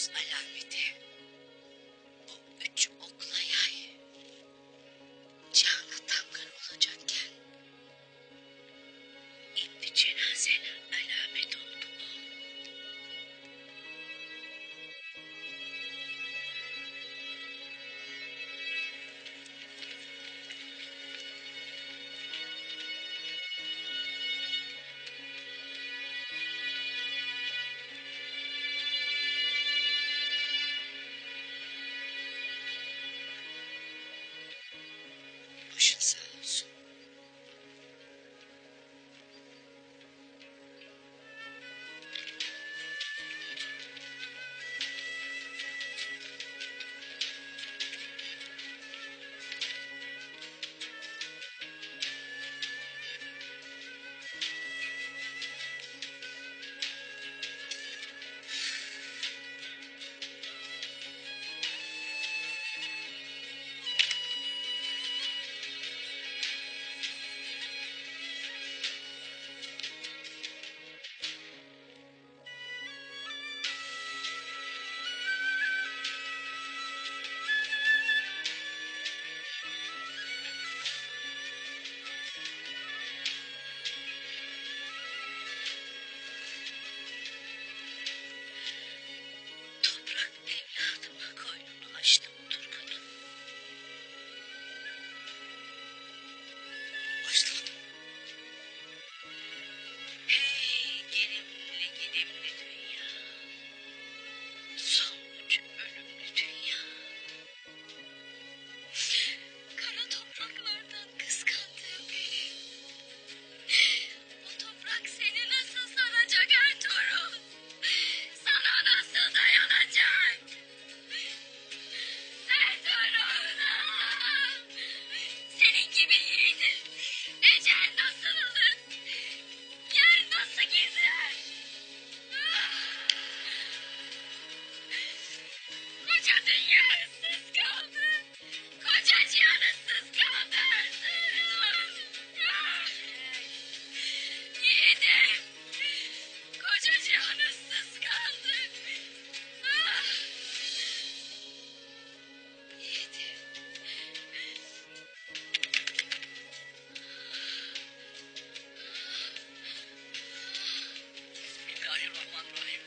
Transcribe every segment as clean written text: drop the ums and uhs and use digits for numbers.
Temmuz alameti. O 3 okla yay. Canlı damgar olacakken indi cenazene alamet oldu o. Başın sağ olsun. Toprak evladıma koynunu açtı budur kadın. Başladım. Hey gelimli gidimli dünya. Sonuç ölümlü dünya. Kara topraklardan kıskandığım beni. O toprak seni nasıl saracak Ertuğrul? Sana nasıl dayanacak? Ertuğrul! Senin gibi yiğidin. Ecel nasıl alır? Yer nasıl gizler? Koca dünya ıssız kaldı. Koca cihan ıssız kaldı Ertuğrul. Yiğidim. Koca cihan ıssız kaldı. Yiğidim. Bismillahirrahmanirrahim.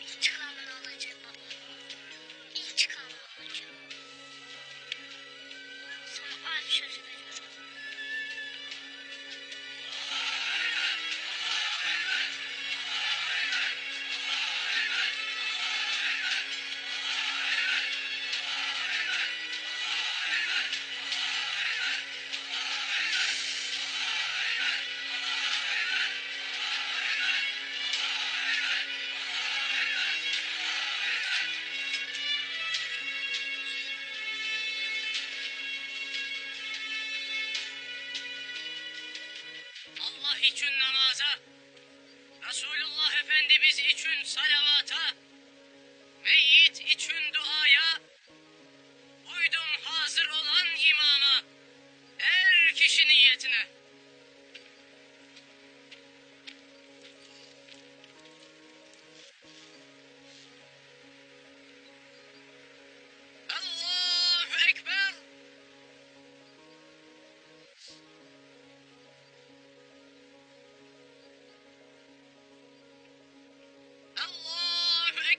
İntikamını alacak baba. İntikamını alacak. Sana aynı sözü veriyorum. Allah için namaza, Resulullah Efendimiz için salavata, meyyit için duaya, uydum hazır olan imama, her kişi niyetine. Allahu Ekber. Allahu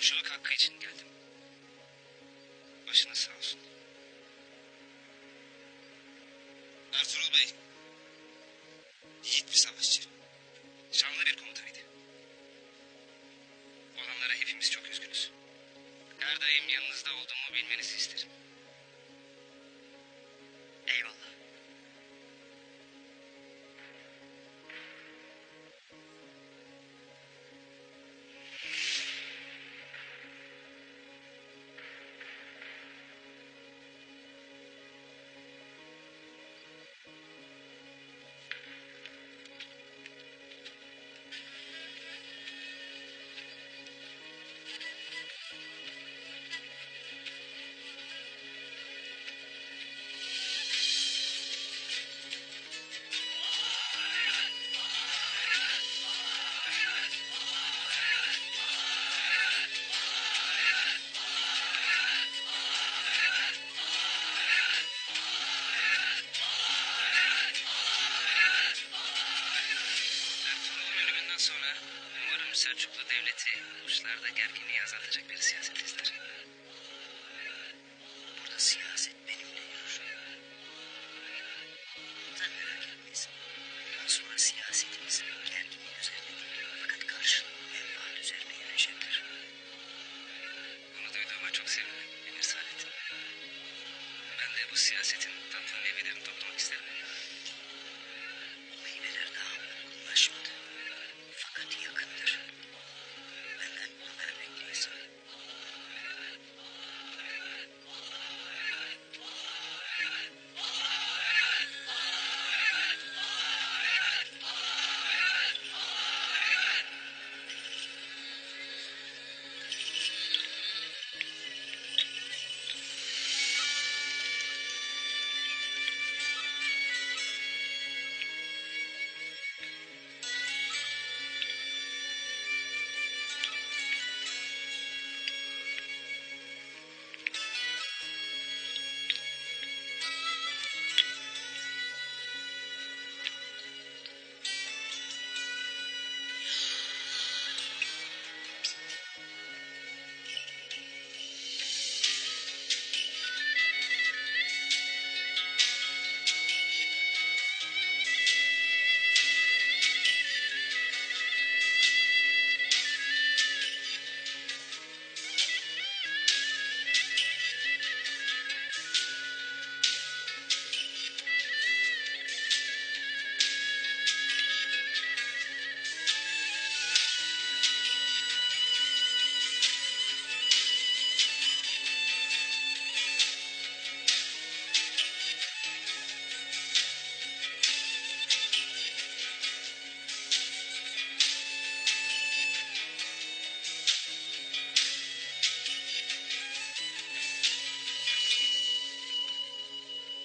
komşuluk hakkı için geldim. Başınız sağ olsun. Ertuğrul Bey, yiğit bir savaşçı. Şanlı bir komutanıydı. Olanlara hepimiz çok üzgünüz. Her daim yanınızda olduğumu bilmenizi isterim. Eyvallah. Ertuğrul'un ölümünden sonra umarım Selçuklu Devleti uçlarda gerginliği azaltacak bir siyaset izler. Burada siyaset benimle yürür. Sen merak etmeyiz. Bundan sonra siyasetimiz gerginlik üzerine değil, fakat karşılıklı menfaat üzerine yürüyecektir. Bunu duyduğuma çok sevindim Emir Saadet. Ben de bu siyasetin tatlı meyvelerini toplamak isterim. O meyveler daha olgunlaşmadı. Fakat yakındır. Benden haber bekleyiz.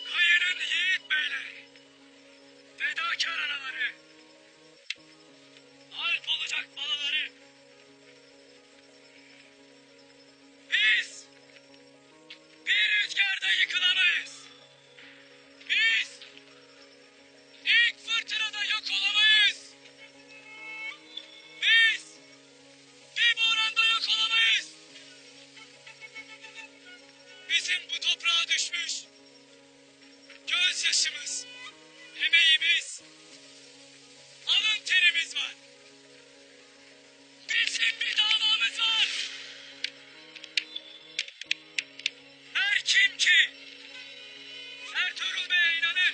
Kayının yiğit beyleri, fedakar anaları, alp olacak balaları. Biz bir rüzgarda yıkılamayız. Biz ilk fırtınada yok olamayız. Biz bir buğranda yok olamayız. Bizim bu toprağa düşmüş gözyaşımız, emeğimiz, alın terimiz var. Bizim bir davamız var. Her kim ki Ertuğrul Bey'e inanır,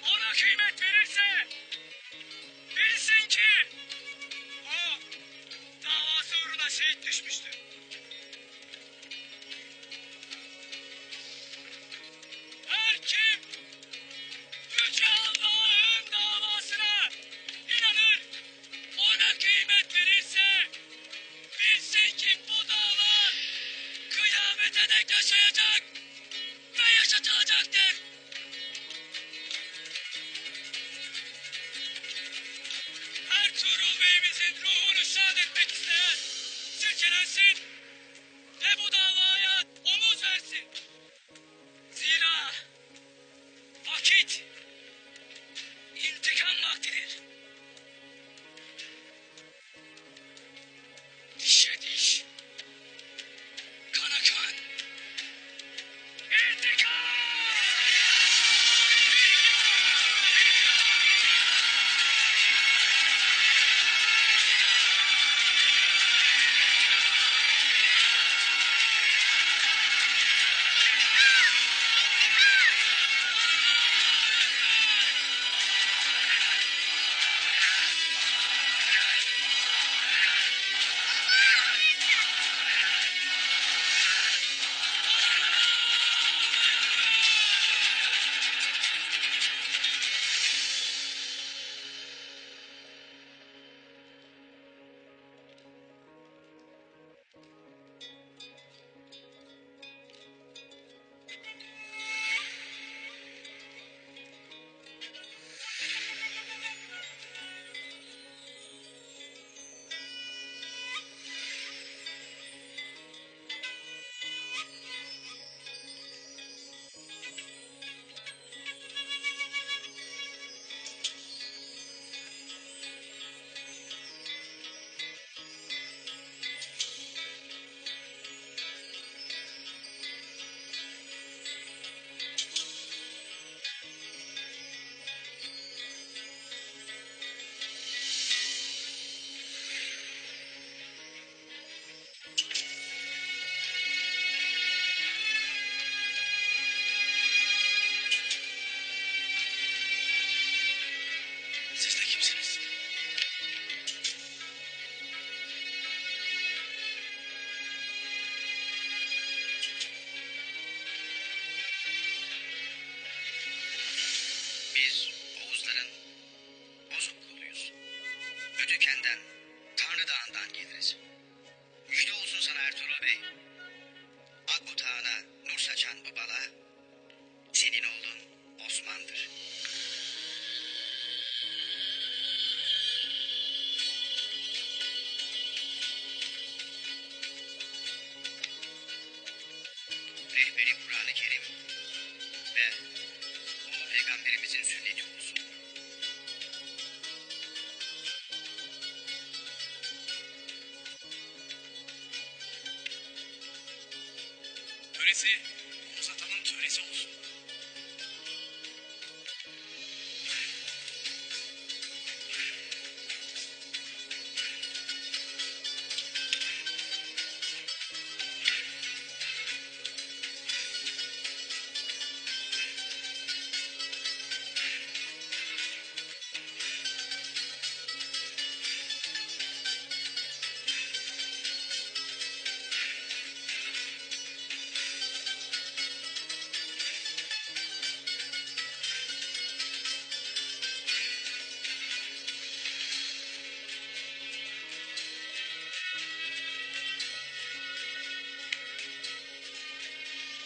ona kıymet verirse, bilsin ki o davası uğruna şehit düşmüştür. Her kim Yüce Allah'ın davasına inanır, ona kıymet verirse, bilsin ki bu dava kıyamete dek yaşayacak ve yaşatılacaktır. Ertuğrul Bey'imizin ruhunu şad etmek isteyen silkelensin. Bey, Ak Otağı'na nur saçan bu bala, senin oğlun Osman'dır. Rehberi Kur'an-ı Kerim ve Ulu Peygamberimizin sünneti olsun. Töresi Oğuz Atan'ın töresi olsun.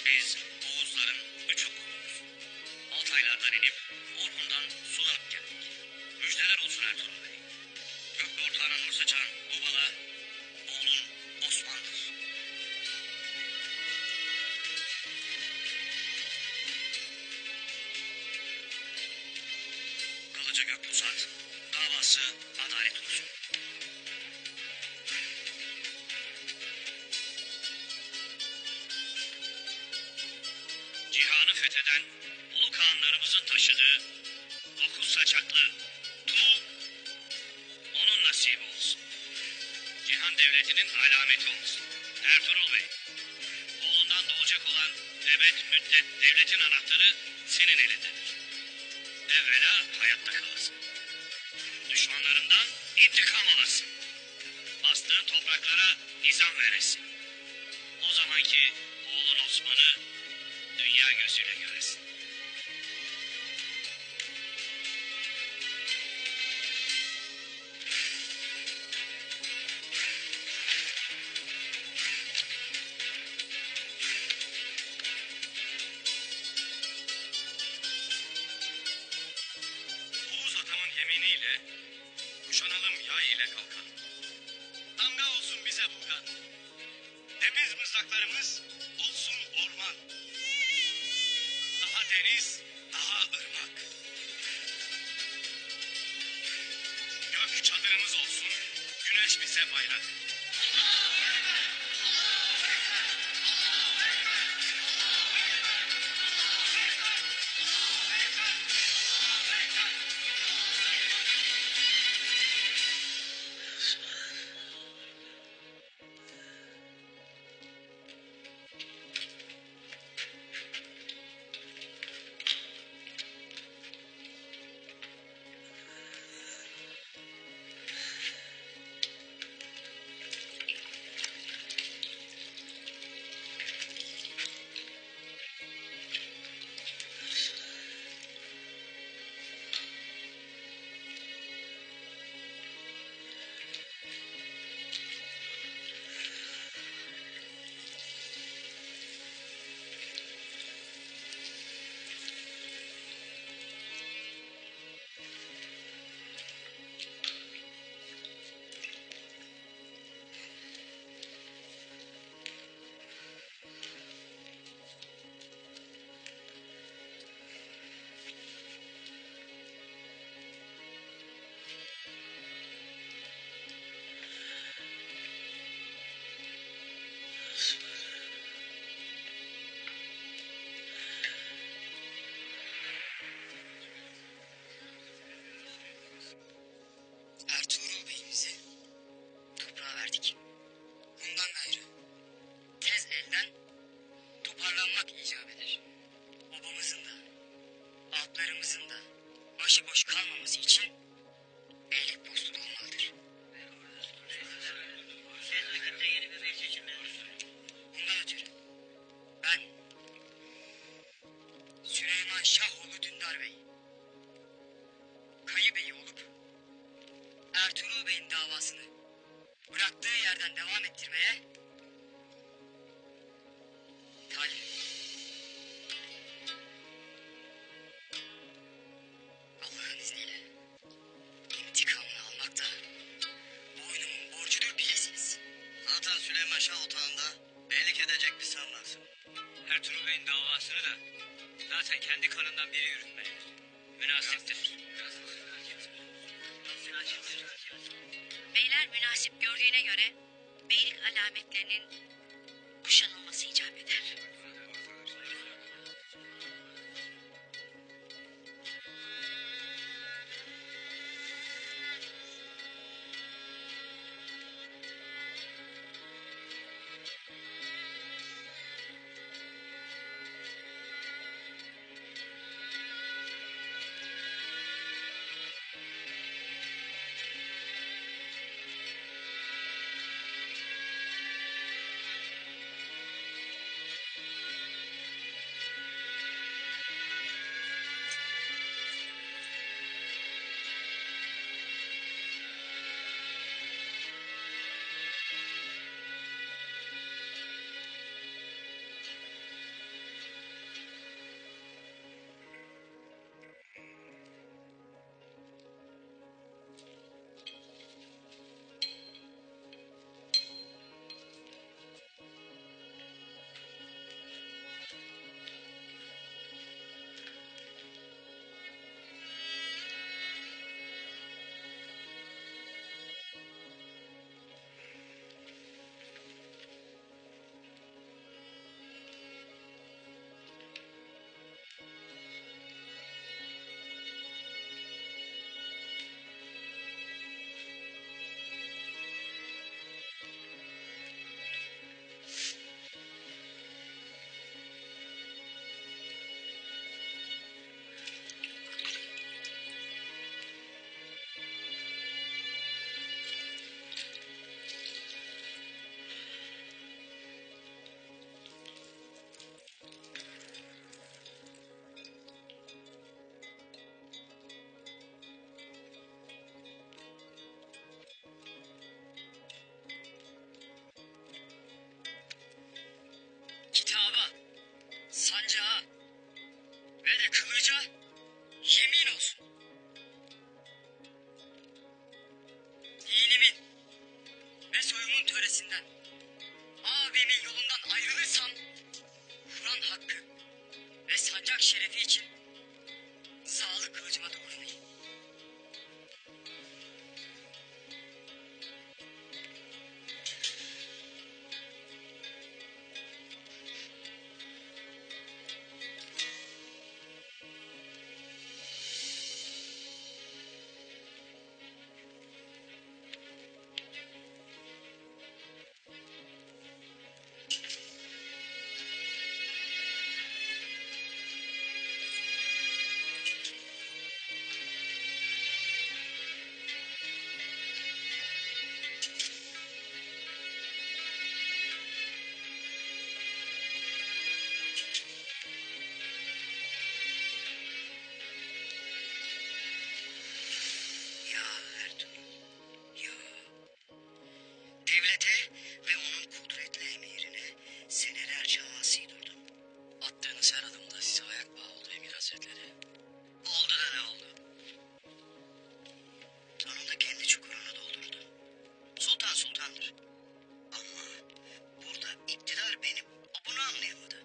Biz Oğuzların üçü kuluyuz. Altaylardan inip Orhun'dan sulanıp geldik. Müjdeler olsun Ertuğrul Bey. Gökte ortağına nur saçan bu bala oğlun Osman'dır. Kılıcı gök uzat, davası adalet olsun. Cihanı fetheden ulu kağanlarımızın taşıdığı 9 saçaklı tuğ onun nasibi olsun. Cihan devletinin alameti olsun. Ertuğrul Bey, oğlundan doğacak olan ebed müddet devletin anahtarı senin elindedir. Evvela hayatta kalasın. Düşmanlarından intikam alasın. Bastığın topraklara nizam veresin. O zamanki oğlun Osman'ı dünya gözüyle göresin. Oğuz atamın yeminiyle kuşanalım yay ile kalkan. Damga olsun bize burgan. Temiz mızraklarımız olsun orman. Daha deniz, daha ırmak. Gök çadırımız olsun, güneş bize bayrak. Ertuğrul Bey'imizi toprağa verdik. Bundan gayrı tez elden toparlanmak icap eder. Obamızın da, altlarımızın da başıboş kalmaması için beylik postu dolmalıdır. Bundan ötürü ben Süleyman Şahoğlu Dündar Bey, Kayı Bey olup Ertuğrul Bey'in davasını bıraktığı yerden devam ettirmeye Zaten kendi kanından biri yürütmeli. Münasiptir. Beyler münasip gördüğüne göre beylik alametlerinin kuşanılması icap eder. Kitaba, sancağa ve de kılıca yemin olsun. Dinimin ve soyumun töresinden abimin yolundan ayrılırsam Kur'an hakkı ve sancak şerefi için sağlık kılıcıma doğrulmayayım. Ya Ertuğrul, ya. Devlete ve onun kudretli emirine senelerce asi durdun. Attığınız her adımda size ayak bağı oldu emir hazretleri. Oldu da ne oldu? Sonunda kendi çukurunu doldurdu. Sultan sultandır. Ama burada iktidar benim. O bunu anlayamadı.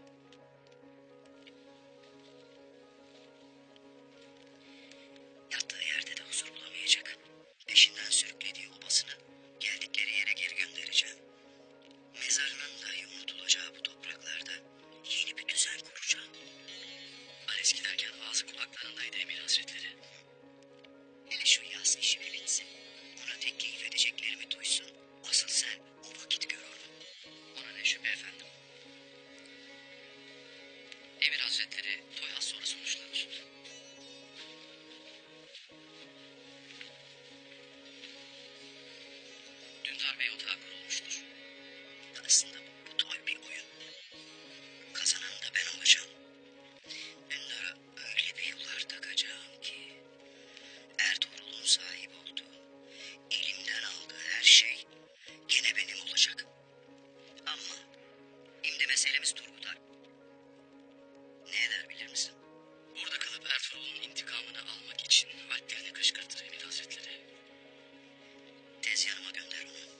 Yattığı yerde de huzur bulamayacak. Peşinden sürüklediği obasını geldikleri yere geri göndereceğim. Mezarının dahi unutulacağı bu topraklarda yeni bir düzen kuracağım. Ares giderken ağzı kulaklarındaydı emir hazretleri. Hele şu yaz işi bir bitsin. Ona teklif edeceklerimi duysun. Asıl sen o vakit gör onu. Ona ne şüphe efendim. Emir hazretleri toy az sonra sonuçlanır. Dündar Bey otağı kurulmuştur. Aslında bu toy bir oyun. Kazanan da ben olacağım. Dündar'a öyle bir yollar takacağım ki Ertuğrul'un sahip olduğu, elimden aldığı her şey gene benim olacak. Ama şimdi meselemiz Turgut. Ne eder bilir misin? Burada kalıp Ertuğrul'un intikamını almak için vaktlerini kışkırtır emir hazretleri. Tez yanıma gönder onu.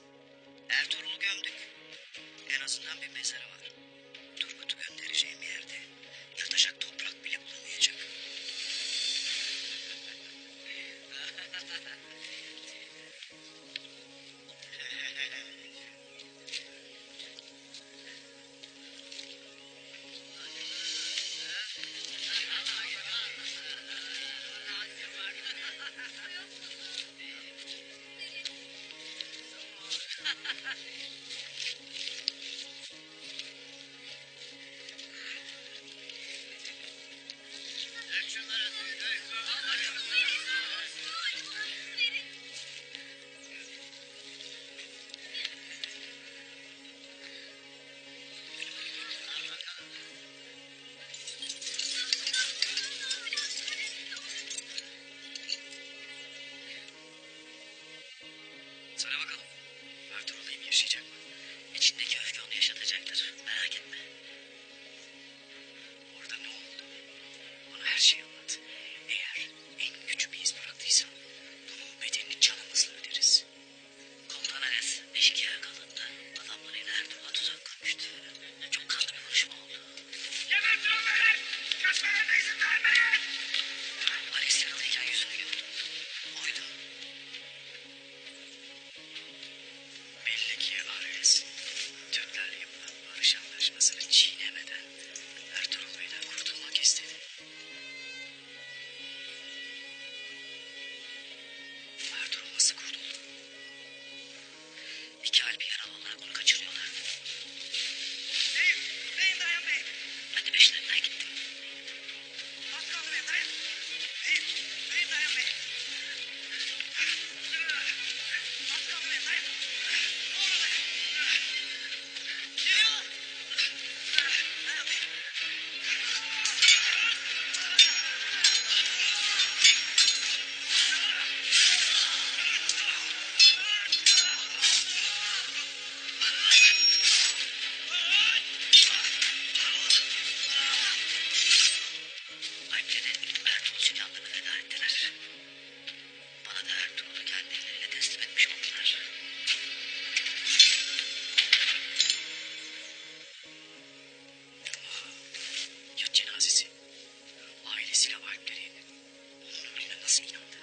nasıl inandı?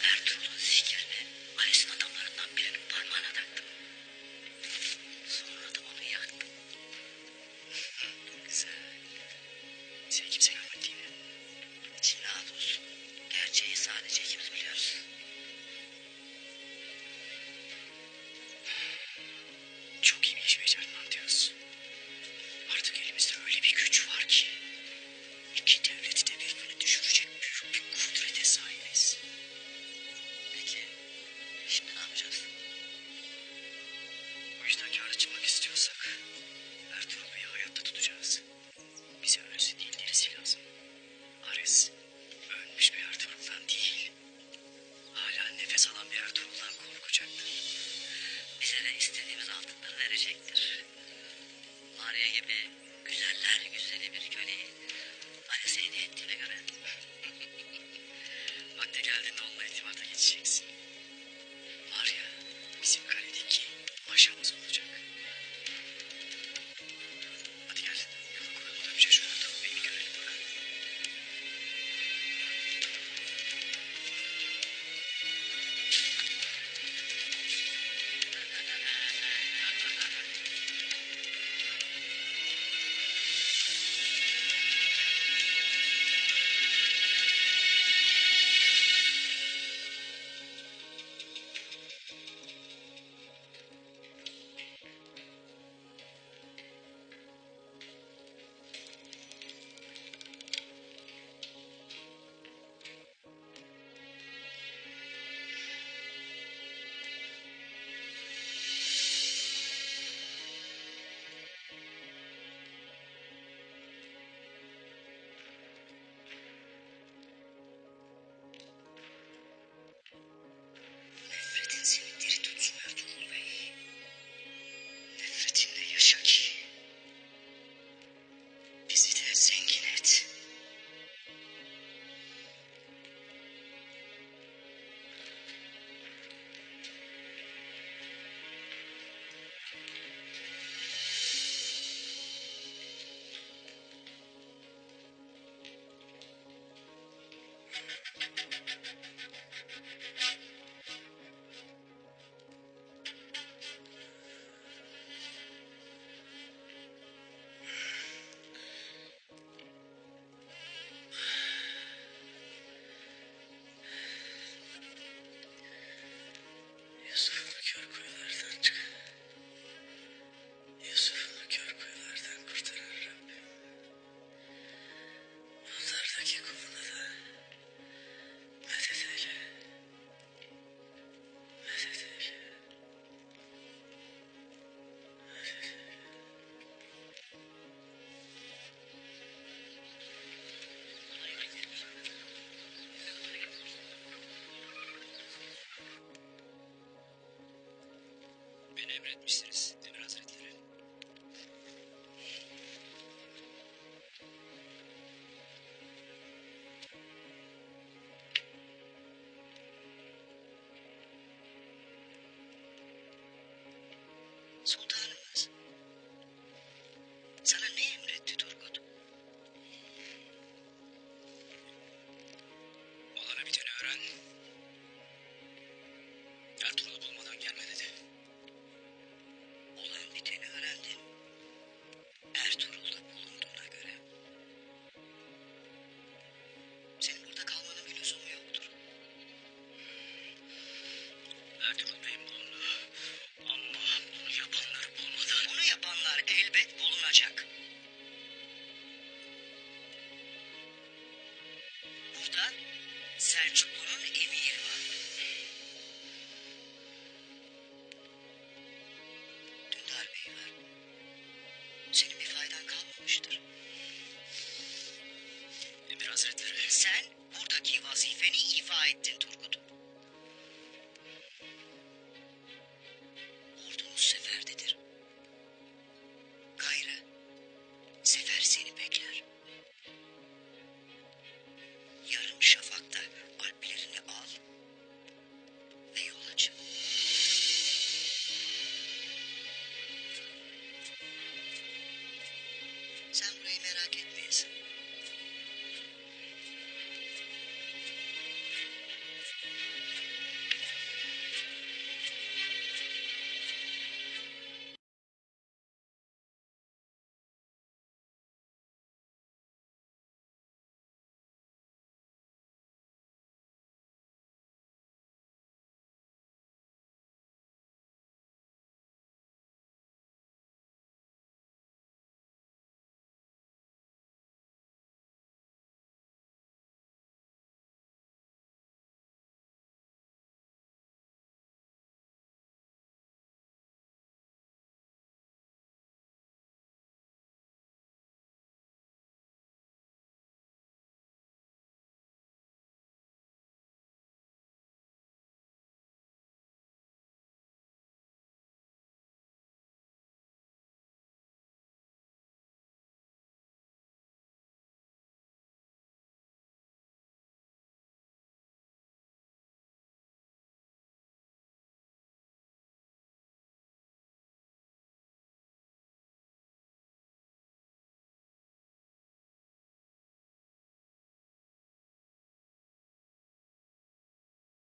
Ertuğrul'un sihirle Ales'in adamlarından birinin parmağına taktım. Sonra da onu yaktım. Güzel. Seni kimse görmedi değil mi? İçin rahat olsun. Gerçeği sadece ikimiz biliyoruz. Çok iyi bir iş becerdin Antios. Artık elimizde öyle bir güç var ki iki devleti de birbirine düşürecek büyük bir kudrete sahibiz. Peki şimdi ne yapacağız? Bu işten kâra çıkmak istiyorsak Ertuğrul Bey'i hayatta tutacağız. Bize ölüsü değil dirisi lazım. Ares ölmüş bir Ertuğrul'dan değil, hala nefes alan bir Ertuğrul'dan korkacaktır. Bize de istediğimiz altınları verecektir. Maria gibi güzeller güzeli bir köleyi Ares'e hediye ettiğine göre vakti geldiğinde onunla irtibata geçeceksin. Maria bizim kaledeki maşamız olacak. Hadi gel, yola koyalım önce şu Ertuğrul Bey'i bir görelim bakalım. Nefretin seni diri tutsun Ertuğrul Bey. Nefretinle yaşa ki bizi de zengin et. Yusuf'unu kör kuyulardan çık. Yusuf'unu kör kuyulardan kurtaran Rabbim. Yollardaki kuluna da medet eyle. Medet eyle. Medet eyle. Beni emretmişsiniz Emir Hazretleri. Sultanımız sana ne emretti Turgut? Olana biteni öğren. Ertuğrul'u bulmadan gelme dedi. Olan biteni öğrendin. Ertuğrul'da bulunduğuna göre senin burada kalmanın bir lüzumu yoktur. Ertuğrul Bey'in bulundu. Ama bunu yapanları bulmadan... Bunu yapanlar elbet bulunacak. Burada Selçuklu'nun emiri var. Dündar Bey var. Senin bir faydan kalmamıştır. Emir Hazretleri... Sen buradaki vazifeni ifa ettin Turgut.